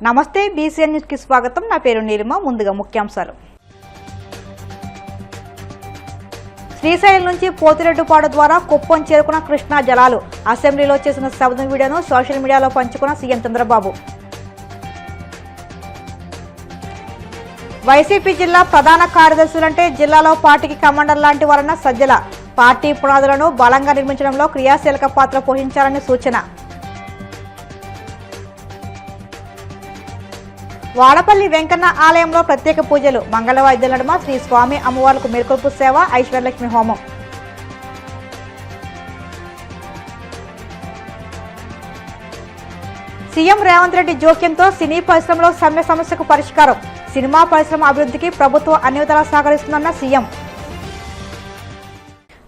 నమస్తే BCN news కి స్వాగతం. నా పేరు నీలిమ. ముందుగా ముఖ్యాంశాలు. శ్రీశైలం నుంచి పోతిరెడ్డిపాడు ద్వారా కుప్పం చేరుకున్న కృష్ణా జలాలు. అసెంబ్లీలో చేసిన శబ్దం వీడియోను సోషల్ మీడియాలో పంచుకున్న సీఎం చంద్రబాబు. వైసీపీ జిల్లా ప్రధాన కార్యదర్శులంటే జిల్లాలో పార్టీకి కమాండర్ లాంటి వారన్న సజ్జల. పార్టీ పునాదులను బలంగా నిర్మించడంలో క్రియాశీలక పాత్ర పోషించాలని సూచన. వాడపల్లి వెంకన్న ఆలయంలో ప్రత్యేక పూజలు. మంగళవాద్యాల నడుమ శ్రీ స్వామి అమ్మవార్లకు మేల్కొల్పు సేవ, ఐశ్వర్యలక్ష్మి హోమం. సీఎం రేవంత్ రెడ్డి జోక్యంతో సినీ పరిశ్రమలో సమ్మె సమస్యకు పరిష్కారం. సినిమా పరిశ్రమ అభివృద్ధికి ప్రభుత్వం అన్ని విధాలా సహకరిస్తుందన్న సీఎం.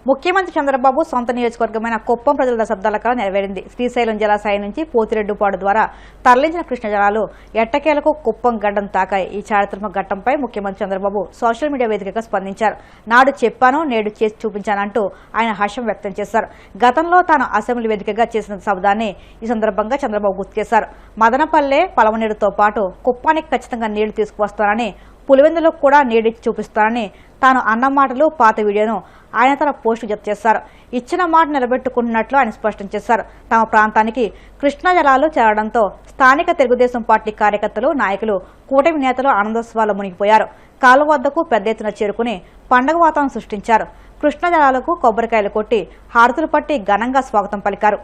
ముఖ్యమంత్రి చంద్రబాబు సొంత నియోజకవర్గమైన కుప్పం ప్రజల దశాబ్దాల కాలం నెరవేరింది. శ్రీశైలం జలాశయం నుంచి పోతిరెడ్డిపాడు ద్వారా తరలించిన కృష్ణ జలాలు ఎట్టకేలకు కుప్పం గడ్డం తాకాయి. ఈ చారిత్రక ఘట్టంపై ముఖ్యమంత్రి చంద్రబాబు సోషల్ మీడియా వేదికగా స్పందించారు. నాడు చెప్పాను, నేడు చేసి చూపించానంటూ ఆయన హర్షం వ్యక్తం చేశారు. గతంలో తాను అసెంబ్లీ వేదికగా చేసిన శబ్దాన్ని ఈ సందర్భంగా చంద్రబాబు గుర్తు చేశారు. మదనపల్లె పలమనేరుతో పాటు కుప్పానికి ఖచ్చితంగా నీళ్లు తీసుకువస్తానని, పులివెందులకు కూడా నీడిచ్చి చూపిస్తానని తాను అన్న మాటలు పాత వీడియోను ఆయన తన పోస్టు జత చేశారు. ఇచ్చిన మాట నిలబెట్టుకుంటున్నట్లు ఆయన స్పష్టం చేశారు. తమ ప్రాంతానికి కృష్ణా జలాలు చేరడంతో స్థానిక తెలుగుదేశం పార్టీ కార్యకర్తలు, నాయకులు, కూటమి నేతలు ఆనందోత్సవాల్లో మునిగిపోయారు. కాలువ వద్దకు పెద్ద ఎత్తున చేరుకుని పండగ వాతావరణం సృష్టించారు. కృష్ణా జలాలకు కొబ్బరికాయలు కొట్టి హారతులు పట్టి ఘనంగా స్వాగతం పలికారు.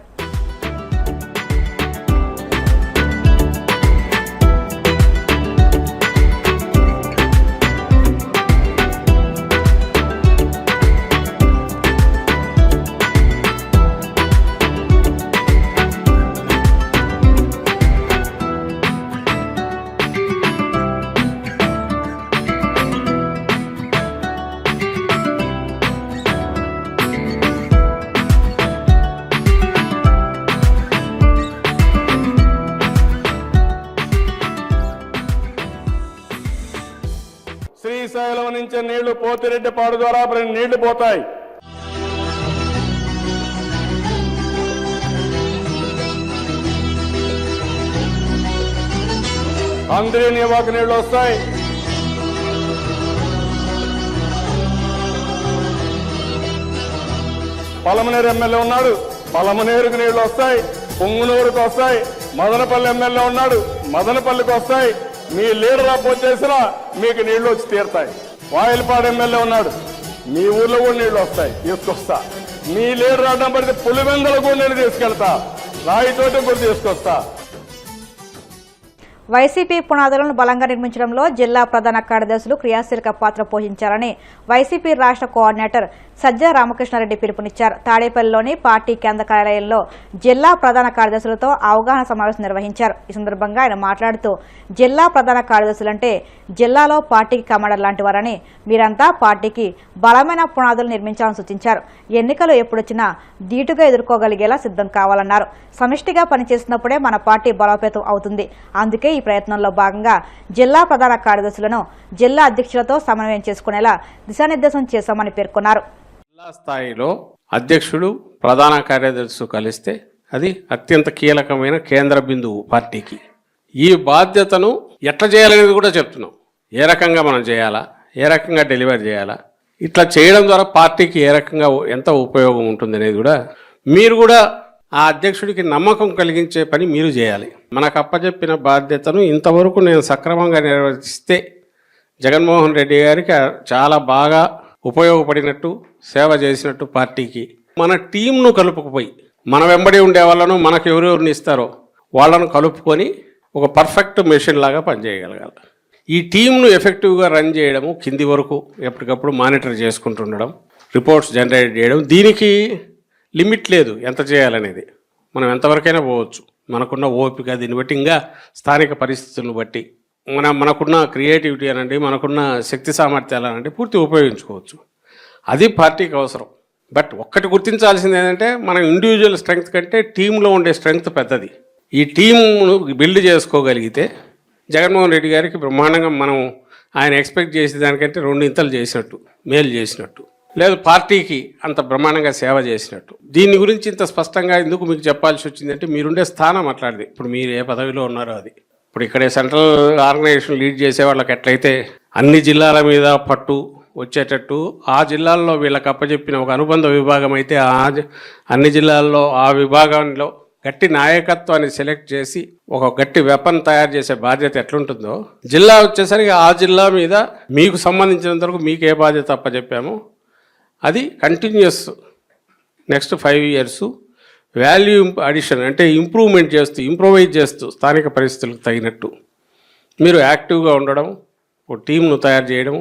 శ్రీశైలం నుంచి నీళ్లు పోతిరెడ్డిపాడు ద్వారా నీళ్లు పోతాయి. అందరి నివాకు నీళ్లు వస్తాయి. పలమనేరు ఎమ్మెల్యే ఉన్నాడు, పలమనేరుకు నీళ్లు వస్తాయి. పొంగునూరుకు వస్తాయి. మదనపల్లి ఎమ్మెల్యే ఉన్నాడు, మదనపల్లికి వస్తాయి. మీ లీడర్ అపోజ్ చేసినా మీకు నీళ్లు వచ్చి తీరుతాయి. వాయిల్పాడు ఎమ్మెల్యే ఉన్నాడు, మీ ఊర్లో కూడా నీళ్లు వస్తాయి, తీసుకొస్తా. మీ లీడర్ అడ్డం పడితే పులివెందులకు కూడా నేను తీసుకెళ్తా, రాయితోటి కూడా తీసుకొస్తా. వైసీపీ పునాదులను బలంగా నిర్మించడంలో జిల్లా ప్రధాన కార్యదర్శులు క్రియాశీలక పాత్ర పోషించాలని వైసీపీ రాష్ట్ర కోఆర్డినేటర్ సజ్జల రామకృష్ణారెడ్డి పిలుపునిచ్చారు. తాడేపల్లిలోని పార్టీ కేంద్ర కార్యాలయంలో జిల్లా ప్రధాన కార్యదర్శులతో అవగాహన సమావేశం నిర్వహించారు. ఈ సందర్భంగా ఆయన మాట్లాడుతూ జిల్లా ప్రధాన కార్యదర్శులంటే జిల్లాలో పార్టీకి కమాండర్ లాంటి వారని, మీరంతా పార్టీకి బలమైన పునాదులు నిర్మించాలని సూచించారు. ఎన్నికలు ఎప్పుడొచ్చినా ధీటుగా ఎదుర్కోగలిగేలా సిద్ధం కావాలన్నారు. సమిష్టిగా పనిచేసినప్పుడే మన పార్టీ బలోపేతం అవుతుంది. అందుకే ఈ ప్రయత్నంలో భాగంగా జిల్లా ప్రధాన కార్యదర్శులను జిల్లా అధ్యక్షులతో సమన్వయం చేసుకునేలా దిశానిర్దేశం చేశామని పేర్కొన్నారు. జిల్లా స్థాయిలో అధ్యక్షుడు, ప్రధాన కార్యదర్శి కలిస్తే అది అత్యంత కీలకమైన కేంద్ర బిందువు పార్టీకి. ఈ బాధ్యతను ఎట్లా చేయాలనేది కూడా చెప్తున్నాం. ఏ రకంగా మనం చేయాలా, ఏ రకంగా డెలివరీ చేయాలా, ఇట్లా చేయడం ద్వారా పార్టీకి ఏ రకంగా ఎంత ఉపయోగం ఉంటుంది అనేది కూడా మీరు కూడా ఆ అధ్యక్షుడికి నమ్మకం కలిగించే పని మీరు చేయాలి. మనకు అప్పచెప్పిన బాధ్యతను ఇంతవరకు నేను సక్రమంగా నిర్వర్తిస్తే జగన్మోహన్ రెడ్డి గారికి చాలా బాగా ఉపయోగపడినట్టు, సేవ చేసినట్టు పార్టీకి. మన టీంను కలుపుకుపోయి, మన వెంబడి ఉండే వాళ్ళను, మనకు ఎవరెవరిని ఇస్తారో వాళ్ళను కలుపుకొని ఒక పర్ఫెక్ట్ మెషిన్ లాగా పనిచేయగలగాలి. ఈ టీంను ఎఫెక్టివ్గా రన్ చేయడము, కింది వరకు ఎప్పటికప్పుడు మానిటర్ చేసుకుంటుండడం, రిపోర్ట్స్ జనరేట్ చేయడం. దీనికి లిమిట్ లేదు ఎంత చేయాలనేది. మనం ఎంతవరకైనా పోవచ్చు. మనకున్న ఓపిక, దీన్ని బట్టి ఇంకా స్థానిక పరిస్థితులను బట్టి మనకున్న క్రియేటివిటీ అనండి, మనకున్న శక్తి సామర్థ్యాలు అనండి పూర్తి ఉపయోగించుకోవచ్చు. అది పార్టీకి అవసరం. బట్ ఒక్కటి గుర్తించాల్సింది ఏంటంటే, మన ఇండివిజువల్ స్ట్రెంగ్త్ కంటే టీంలో ఉండే స్ట్రెంగ్త్ పెద్దది. ఈ టీంను బిల్డ్ చేసుకోగలిగితే జగన్మోహన్ రెడ్డి గారికి బ్రహ్మాండంగా మనం ఆయన ఎక్స్పెక్ట్ చేసే దానికంటే 2 ఇంతలు చేసినట్టు, మేలు చేసినట్టు, లేదు పార్టీకి అంత బ్రహ్మాండంగా సేవ చేసినట్టు. దీని గురించి ఇంత స్పష్టంగా ఎందుకు మీకు చెప్పాల్సి వచ్చిందంటే, మీరుండే స్థానం అట్లాంటిది. ఇప్పుడు మీరు ఏ పదవిలో ఉన్నారో అది ఇప్పుడు ఇక్కడ సెంట్రల్ ఆర్గనైజేషన్ లీడ్ చేసే వాళ్ళకి ఎట్లయితే అన్ని జిల్లాల మీద పట్టు వచ్చేటట్టు ఆ జిల్లాల్లో వీళ్ళకి అప్పచెప్పిన ఒక అనుబంధ విభాగం అయితే అన్ని జిల్లాల్లో ఆ విభాగంలో గట్టి నాయకత్వాన్ని సెలెక్ట్ చేసి ఒక గట్టి వెపన్ తయారు చేసే బాధ్యత ఎట్లుంటుందో జిల్లా వచ్చేసరికి ఆ జిల్లా మీద మీకు సంబంధించినంత వరకు మీకు ఏ బాధ్యత అప్పచెప్పామో అది continuous next 5 years value addition అంటే ఇంప్రూవైజ్ చేస్తూ స్థానిక పరిస్థితులకు తగినట్టు మీరు యాక్టివ్గా ఉండడం, ఒక టీంను తయారు చేయడం,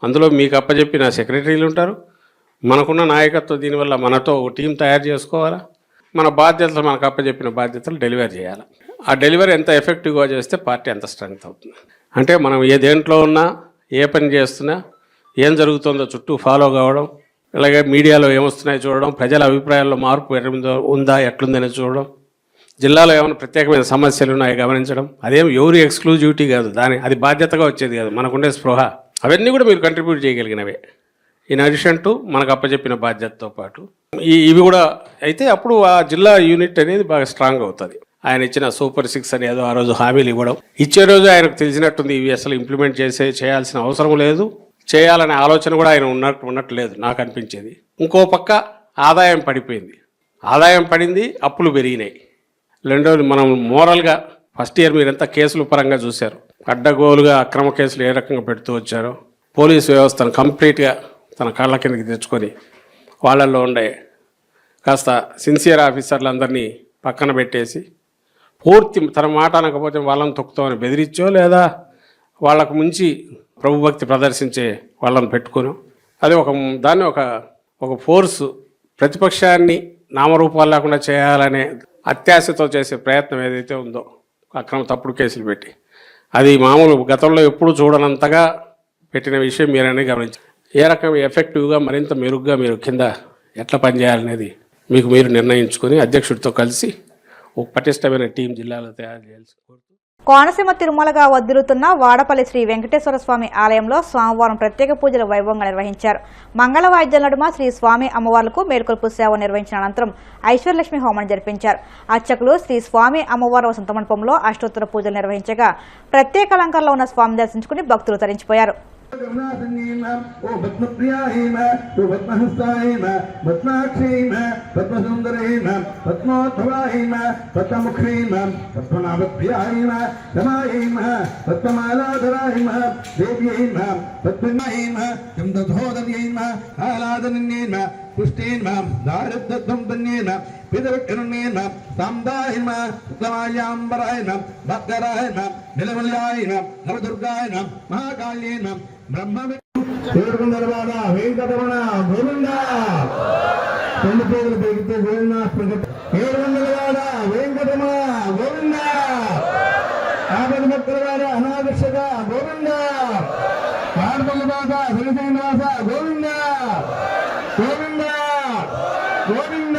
అందులో మీకు అప్పచెప్పిన సెక్రటరీలు ఉంటారు, మనకున్న నాయకత్వం దీనివల్ల మనతో ఒక టీం తయారు చేసుకోవాలా, మన బాధ్యతలు మనకు అప్పచెప్పిన బాధ్యతలు డెలివర్ చేయాలి. ఆ డెలివరీ ఎంత ఎఫెక్టివ్గా చేస్తే పార్టీ అంత స్ట్రెంగ్త్ అవుతుంది. అంటే మనం ఏ దేంట్లో ఉన్నా ఏ పని చేస్తున్నా ఏం జరుగుతుందో చుట్టూ ఫాలో కావడం, అలాగే మీడియాలో ఏమొస్తున్నాయో చూడడం, ప్రజల అభిప్రాయాల్లో మార్పు ఉందా ఎట్లుందని చూడడం, జిల్లాలో ఏమైనా ప్రత్యేకమైన సమస్యలు ఉన్నాయో గమనించడం, అదేం ఎవరి ఎక్స్క్లూజివిటీ కాదు, అది బాధ్యతగా వచ్చేది కాదు, మనకుండే స్పృహ అవన్నీ కూడా మీరు కంట్రిబ్యూట్ చేయగలిగినవే. ఇన్ అడిషన్ టు మనకు అప్పచెప్పిన బాధ్యతతో పాటు ఇవి కూడా అయితే అప్పుడు ఆ జిల్లా యూనిట్ అనేది బాగా స్ట్రాంగ్ అవుతుంది. ఆయన ఇచ్చిన సూపర్ 6 అని ఏదో ఆ రోజు హామీలు ఇవ్వడం, ఇచ్చే రోజు ఆయనకు తెలిసినట్టుంది ఇవి అసలు ఇంప్లిమెంట్ చేయాల్సిన అవసరం లేదు, చేయాలనే ఆలోచన కూడా ఆయన ఉన్నట్టు లేదు నాకు అనిపించేది. ఇంకో పక్క ఆదాయం పడిపోయింది, ఆదాయం పడింది, అప్పులు పెరిగినాయి. రెండోది మనం మోరల్గా ఫస్ట్ ఇయర్ మీరంతా కేసుల పరంగా చూశారు, అడ్డగోలుగా అక్రమ కేసులు ఏ రకంగా పెడుతూ వచ్చారో, పోలీసు వ్యవస్థను కంప్లీట్గా తన కాళ్ళ కిందకి తెచ్చుకొని వాళ్ళల్లో ఉండే కాస్త సిన్సియర్ ఆఫీసర్లందరినీ పక్కన పెట్టేసి పూర్తి తన మాట అనకపోతే వాళ్ళని తొక్కుతామని బెదిరించో లేదా వాళ్ళకు ముంచి ప్రభుభక్తి ప్రదర్శించే వాళ్ళని పెట్టుకుని అది దాన్ని ఒక ఫోర్సు ప్రతిపక్షాన్ని నామరూపాలు లేకుండా చేయాలనే అత్యాశతో చేసే ప్రయత్నం ఏదైతే ఉందో అక్రమ తప్పుడు కేసులు పెట్టి అది మామూలు గతంలో ఎప్పుడు చూడనంతగా పెట్టిన విషయం మీరనే గమనించారు. ఏ రకంగా ఎఫెక్టివ్గా మరింత మెరుగ్గా మీరు కింద ఎట్లా పనిచేయాలనేది మీకు మీరు నిర్ణయించుకొని అధ్యక్షుడితో కలిసి ఒక పటిష్టమైన టీం జిల్లాలో తయారు చేయాల్సి కోరుతూ కోనసీమ తిరుమలగా వదిలుతున్న వాడపల్లి శ్రీ వెంకటేశ్వర స్వామి ఆలయంలో సోమవారం ప్రత్యేక పూజలు వైభవంగా నిర్వహించారు. మంగళ వాయిద్యాల నడుమ శ్రీ స్వామి అమ్మవార్లకు మేల్కొల్పు సేవ నిర్వహించిన అనంతరం ఐశ్వర్యలక్ష్మి హోమం జరిపించారు. అర్చకులు శ్రీ స్వామి అమ్మవారి వసంత మండపంలో అష్టోత్తర పూజలు నిర్వహించగా ప్రత్యేక అలంకరణలో ఉన్న స్వామి దర్శించుకుని భక్తులు తరించిపోయారు. ओ पद्मप्रियायेन ओ पद्महस्तायेन पद्माक्षेन पद्मसुन्दरेण पद्मोद्भवायेन पद्ममुखेन पद्मनाभप्रियायेन रमायेन पद्ममालाधरायेन देव्येन पद्मनायेन चन्दधोदर्येन आलादनन्येन पुष्टेन दारिद्र्यध्वं तन्येन पितृकरुण्येन साम्दायेन उत्तमायाम्बरायेन भद्रायेन निलमल्यायेन नवदुर्गायेन महाकाल्येन ब्रह्म ఏడుకొండలవాడ వెంకటరమణ గోవింద రెండు పేర్లు పెరిగితే గోవింద ఏడుకొండలవాడ వెంకటరమణ గోవింద ఆపద భక్తులవాడ అనాదర్శక గోవింద ఆడపల్లవాడ శ్రీనివాస గోవింద గోవింద గోవింద.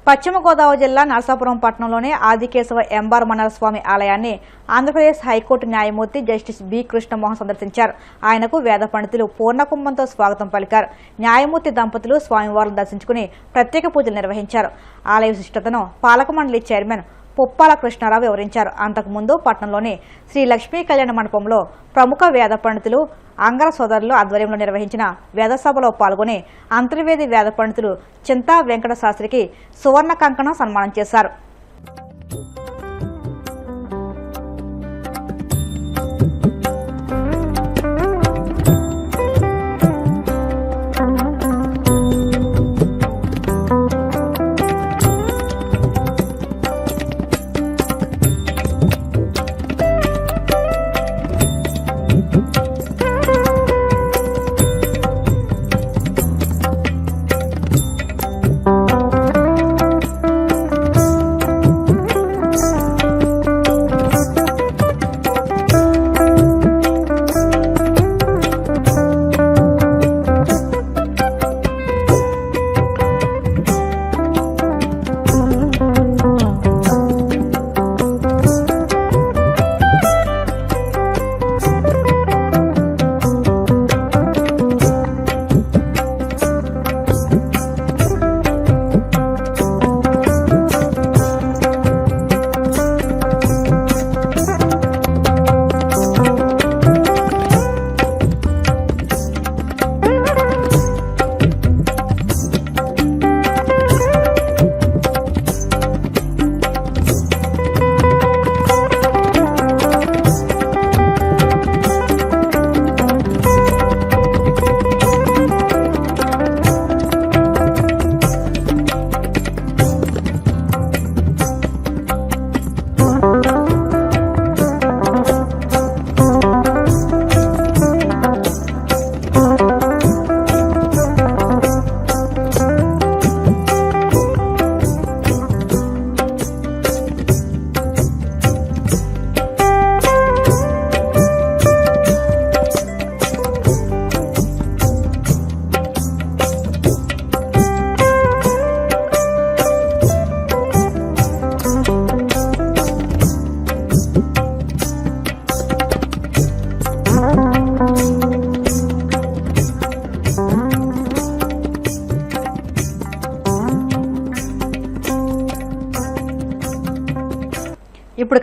పశ్చిమ గోదావరి జిల్లా నరసాపురం పట్టణంలోని ఆదికేశవ ఎంబార్ మండల స్వామి ఆలయాన్ని ఆంధ్రప్రదేశ్ హైకోర్టు న్యాయమూర్తి జస్టిస్ బి కృష్ణమోహన్ సందర్శించారు. ఆయనకు వేద పండితులు పూర్ణకుంభంతో స్వాగతం పలికారు. న్యాయమూర్తి దంపతులు స్వామివారిని దర్శించుకుని ప్రత్యేక పూజలు నిర్వహించారు. ఆలయ విశిష్టతను పాలక మండలి చైర్మన్ పుప్పాల కృష్ణారావు వివరించారు. అంతకుముందు పట్టణంలోని శ్రీ లక్ష్మీ కళ్యాణ మండపంలో ప్రముఖ వేద పండితులు అంగర సోదరులు ఆధ్వర్యంలో నిర్వహించిన వేద సభలో పాల్గొని అంతర్వేది వేద పండితులు చింతా వెంకట శాస్త్రికి సువర్ణ కంకణం సన్మానం చేశారు.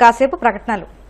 కాసేపు ప్రకటనలు.